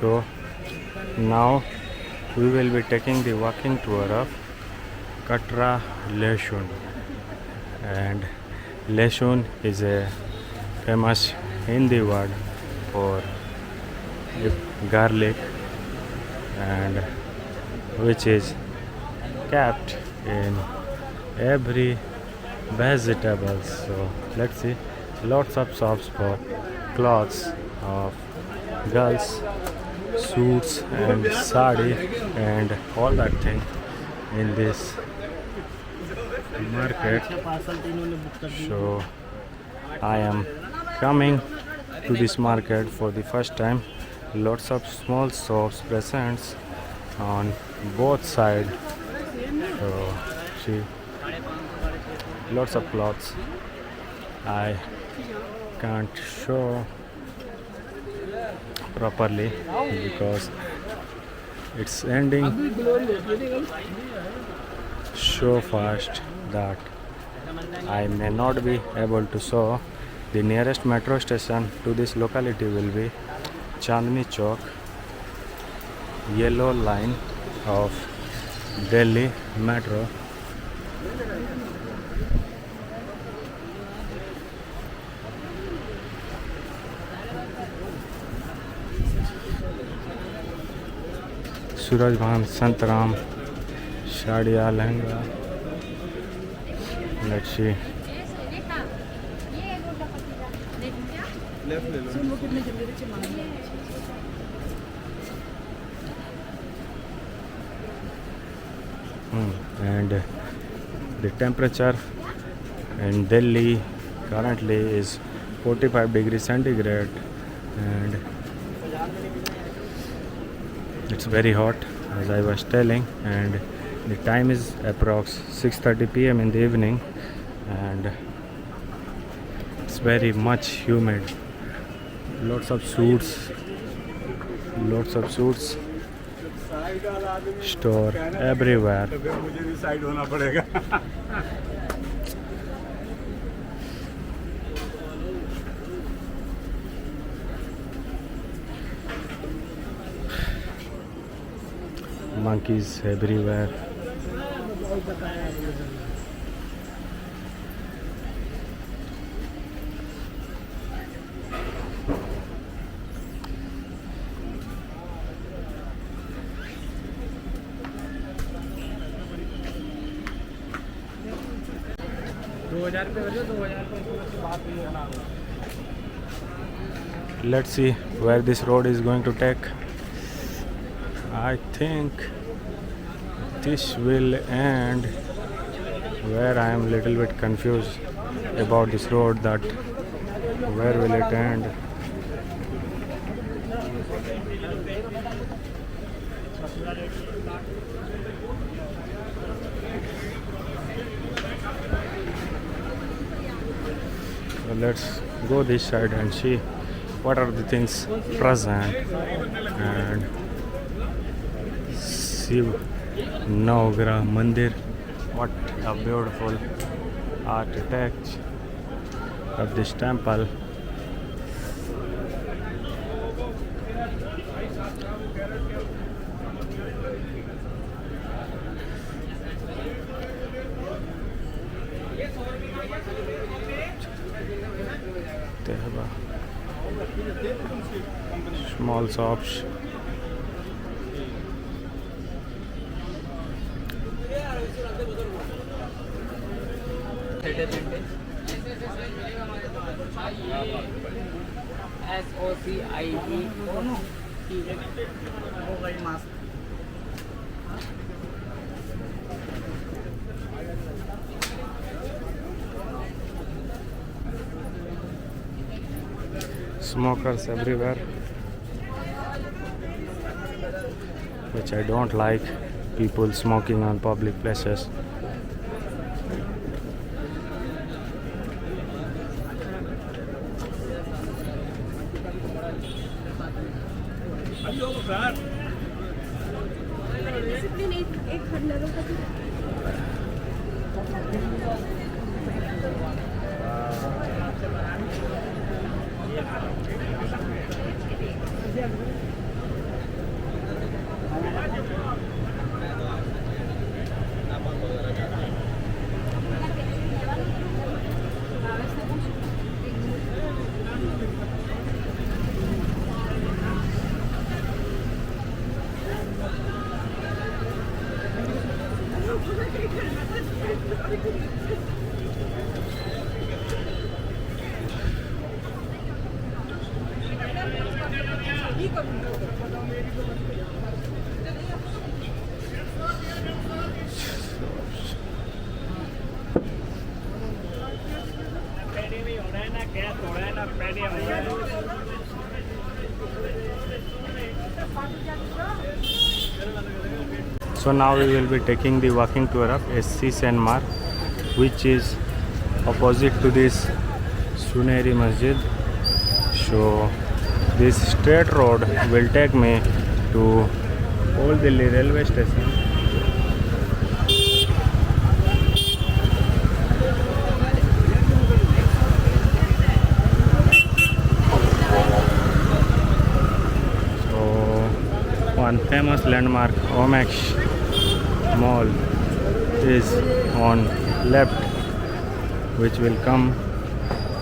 So now we will be taking the walking tour of Katra Leshun, and Leshun is a famous Hindi word for garlic, and which is kept in every vegetables. So let's see, lots of shops for clothes of girls, suits and sari and all that thing in this market. So I am coming to this market for the first time. Lots of small shops presents on both sides. So see, lots of clothes. I can't show properly because it's ending so fast that I may not be able to show. The nearest metro station to this locality will be Chandni Chowk, yellow line of Delhi metro. सूरज भान संतराम साड़िया lehenga. Let's see. And the temperature in Delhi currently is 45 degrees centigrade, and it's very hot as I was telling, and the time is approx 6:30 p.m. in the evening, and it's very much humid. Lots of suits store everywhere. Monkeys everywhere. Let's see where this road is going to take. I think this will end where I am little bit confused about this road, that where will it end. So let's go this side and see what are the things present. And Shiv Navagrah Mandir, what a beautiful architecture of this temple. They have small shops. SOCIE Smokers everywhere, which I don't like, people smoking on public places. So now we will be taking the walking tour of SC Saint Mark, which is opposite to this Suneri Masjid. So this straight road will take me to Old Delhi railway station. So one famous landmark, Omax Mall, is on left, which will come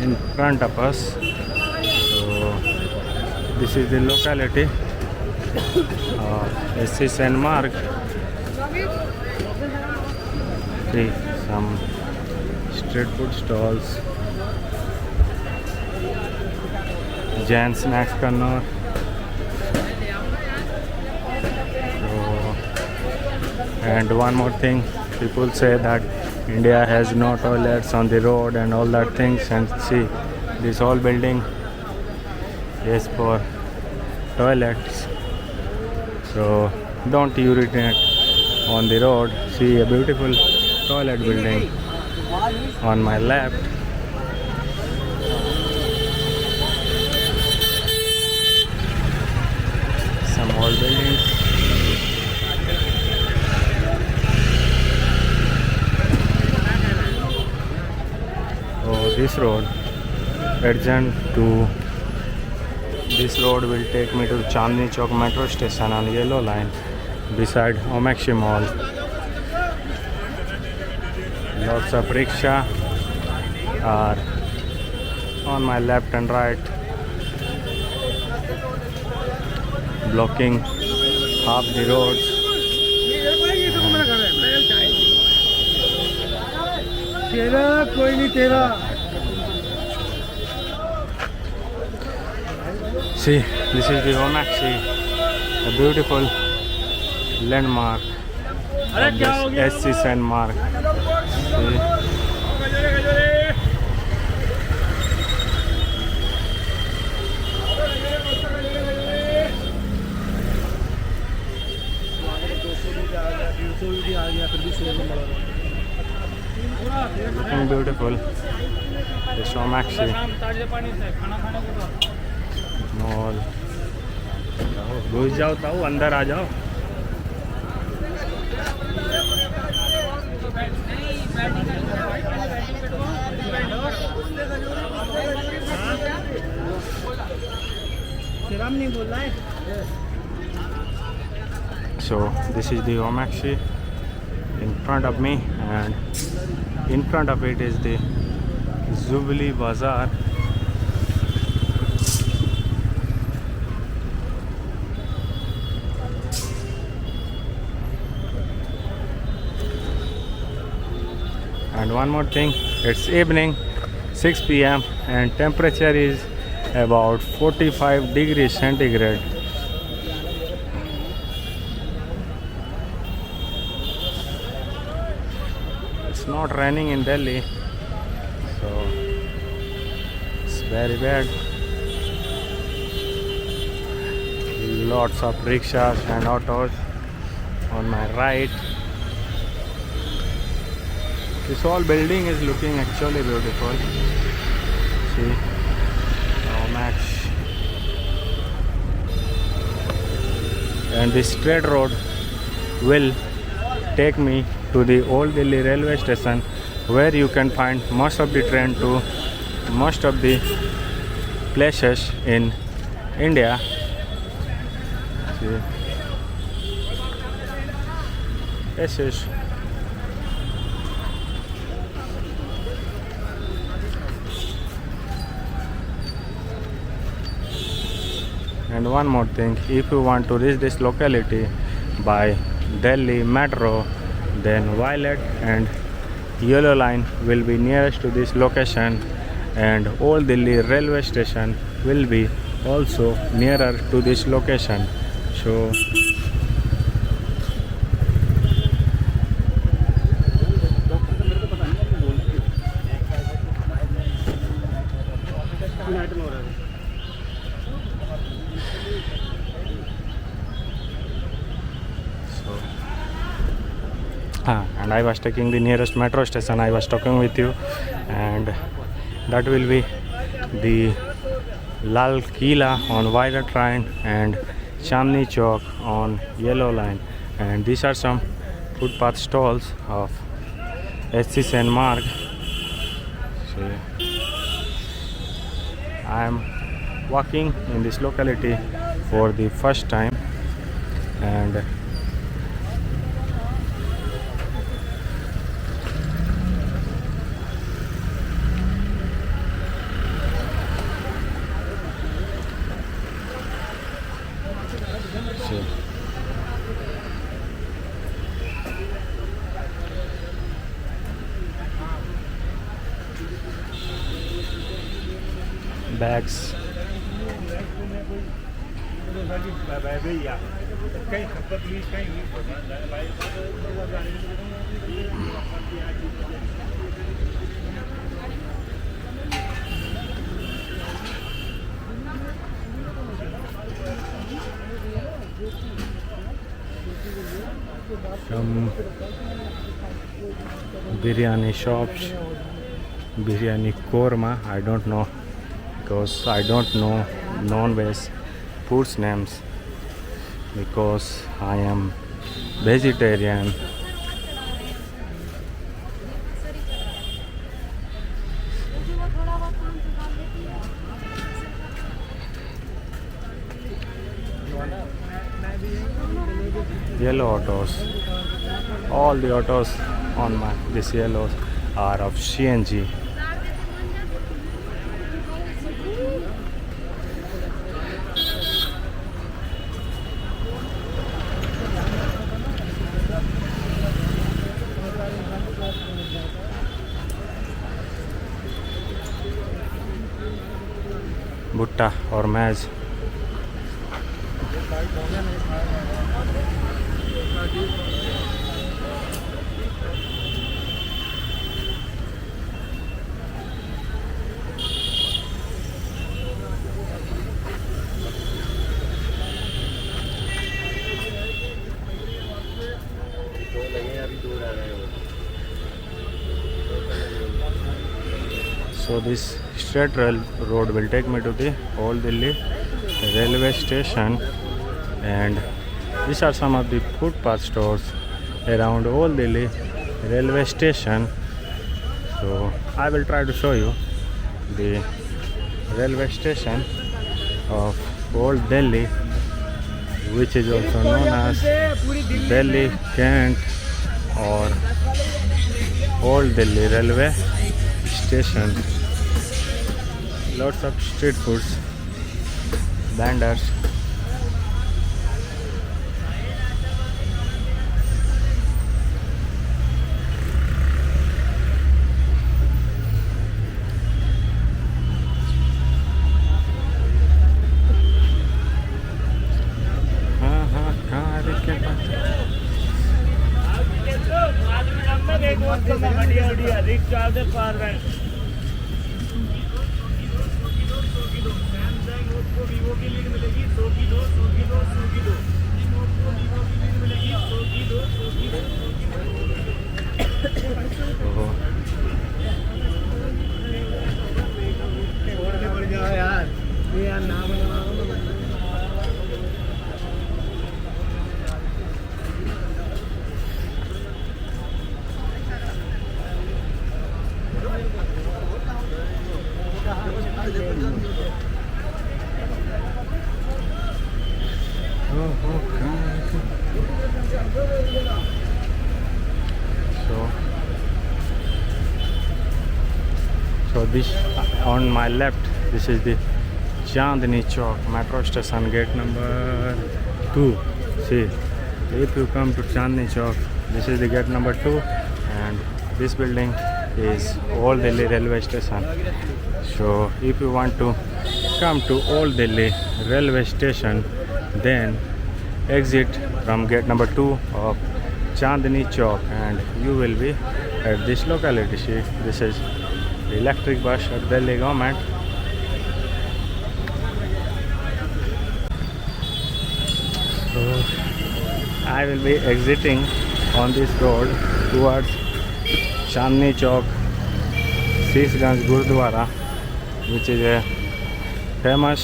in front of us. So this is the locality of SC Saint Mark. See some street food stalls, Jain snacks corner. And one more thing, people say that India has no toilets on the road and all that things, and see this whole building is for toilets. So don't urinate on the road. See a beautiful toilet building on my left. Some old buildings. This road adjacent to this road will take me to Chandni Chowk metro station on yellow line beside Omaxi Mall. Lots of rickshaw are on my left and right, blocking half the roads. See, this is the Omaxi, a beautiful landmark of this SC Saint Mark. See. Looking beautiful. This Omaxi mall. घुस जाओ ताऊ, अंदर आ जाओ. So this is the Omaxi in front of me, and in front of it is the Jubilee Bazaar. And one more thing, it's evening, 6 p.m. and temperature is about 45 degrees centigrade. It's not raining in Delhi, so it's very bad. Lots of rickshaws and autos on my right. This whole building is looking actually beautiful. See, Omax. And this straight road will take me to the Old Delhi railway station, where you can find most of the train to most of the places in India. See, this is And one more thing, if you want to reach this locality by Delhi Metro, then Violet and Yellow Line will be nearest to this location, and Old Delhi railway station will be also nearer to this location. So and I was taking the nearest metro station. I was talking with you, and that will be the Lal Kila on Violet line and Chandni Chowk on Yellow line. And these are some footpath stalls of SC Sen Marg. So I am walking in this locality for the first time, and so bags. Some biryani shops, biryani korma. I don't know, because I don't know non-veg foods names, because I am vegetarian. Yellow autos. All the autos on this yellows are of CNG. Bhutta or maize. So this straight road will take me to the Old Delhi railway station, and these are some of the footpath stores around Old Delhi railway station. So I will try to show you the railway station of Old Delhi, which is also known as Delhi Kent or Old Delhi railway station. Lots of street foods, vendors. So this on my left, this is the Chandni Chowk metro station, gate number 2. See, if you come to Chandni Chowk, this is the gate number 2, and this building is Old Delhi railway station. So if you want to come to Old Delhi railway station, then exit from gate number 2 of Chandni Chowk and you will be at this locality. See, this is the electric bus of Delhi government. So I will be exiting on this road towards Chandni Chowk, Sisganj Gurdwara, which is a famous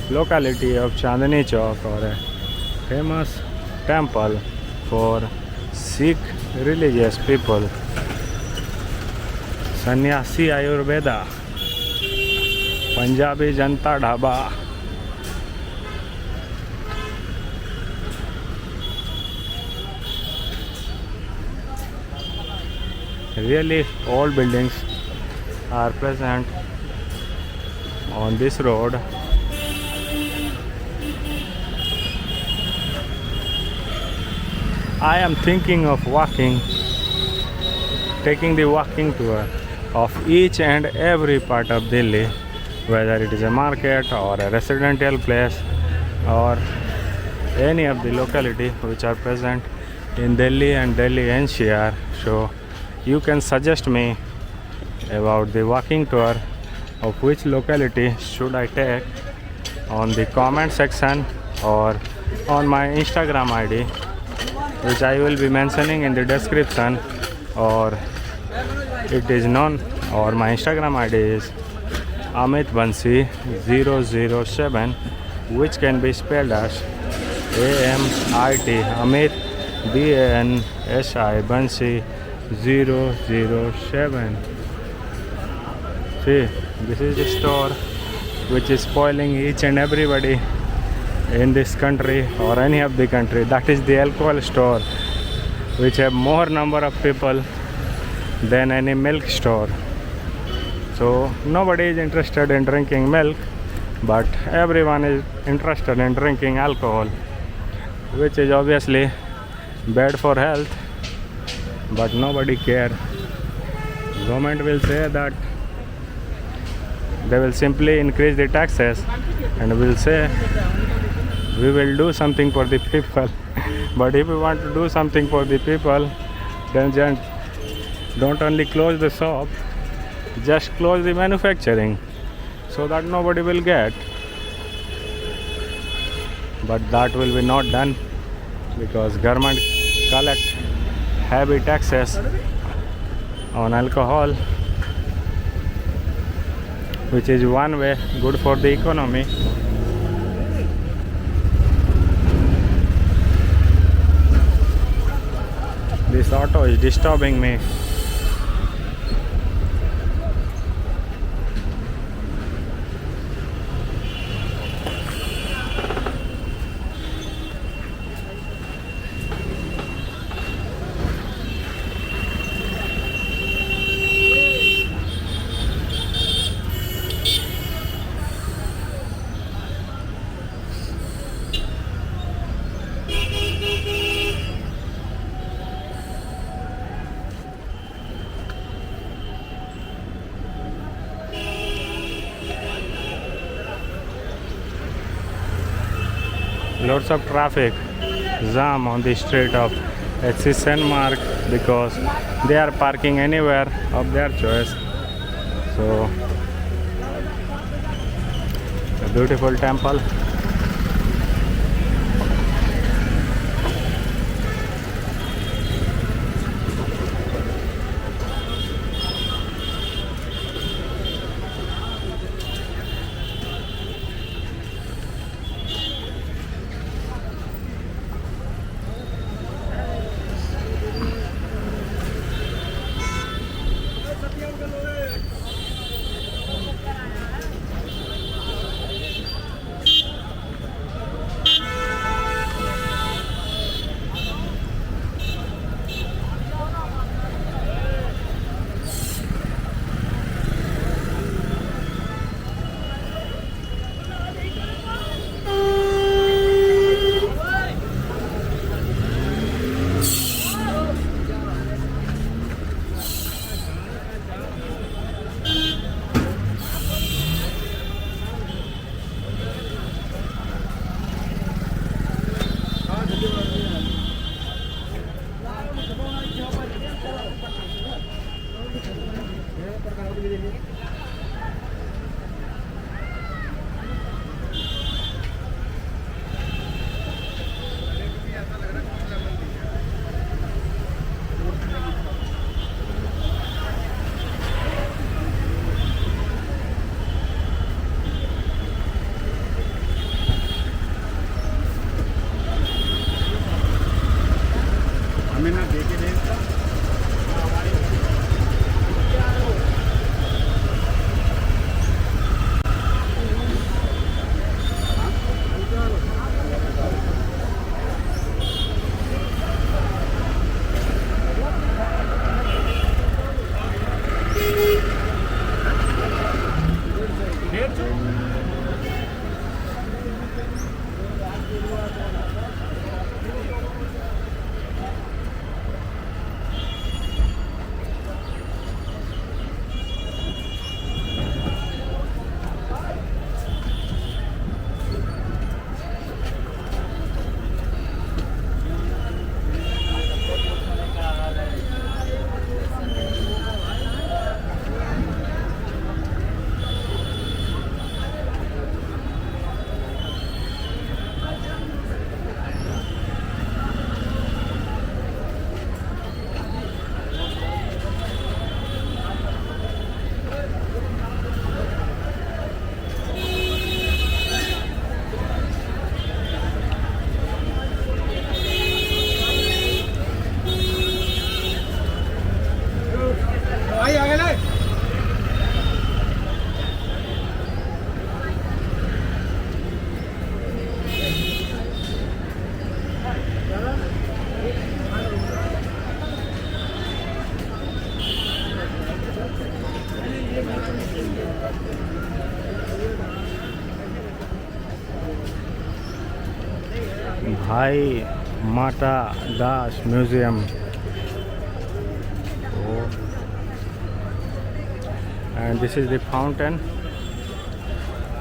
locality of Chandni Chowk, or a famous temple for Sikh religious people. Sannyasi Ayurveda, Punjabi Janta Dhaba. Really old buildings are present on this road. I am thinking of taking the walking tour of each and every part of Delhi, whether it is a market or a residential place or any of the locality which are present in Delhi and Delhi NCR. So you can suggest me about the walking tour of which locality should I take on the comment section or on my Instagram ID, which I will be mentioning in the description, or it is known, or my Instagram ID is Amit Bansi 007, which can be spelled as AMIT Amit BANSI Bansi 007. See, this is the store which is spoiling each and everybody in this country or any of the country. That is the alcohol store, which have more number of people than any milk store. So nobody is interested in drinking milk, but everyone is interested in drinking alcohol, which is obviously bad for health, but nobody care. Government will say that they will simply increase the taxes and will say we will do something for the people. But if we want to do something for the people, then just don't only close the shop, just close the manufacturing so that nobody will get. But that will be not done because government collect heavy taxes on alcohol, which is one way good for the economy. This auto is disturbing me. Lots of traffic jam on the street of HC St. Mark because they are parking anywhere of their choice. So a beautiful temple. Bhai Mata Das Museum. Oh. And this is the fountain.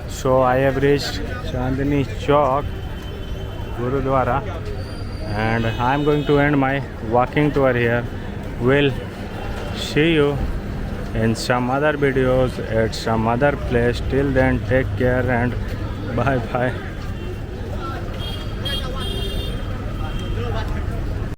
So I have reached Chandni Chowk Gurudwara, and I am going to end my walking tour here. We'll see you in some other videos at some other place. Till then, take care and bye bye.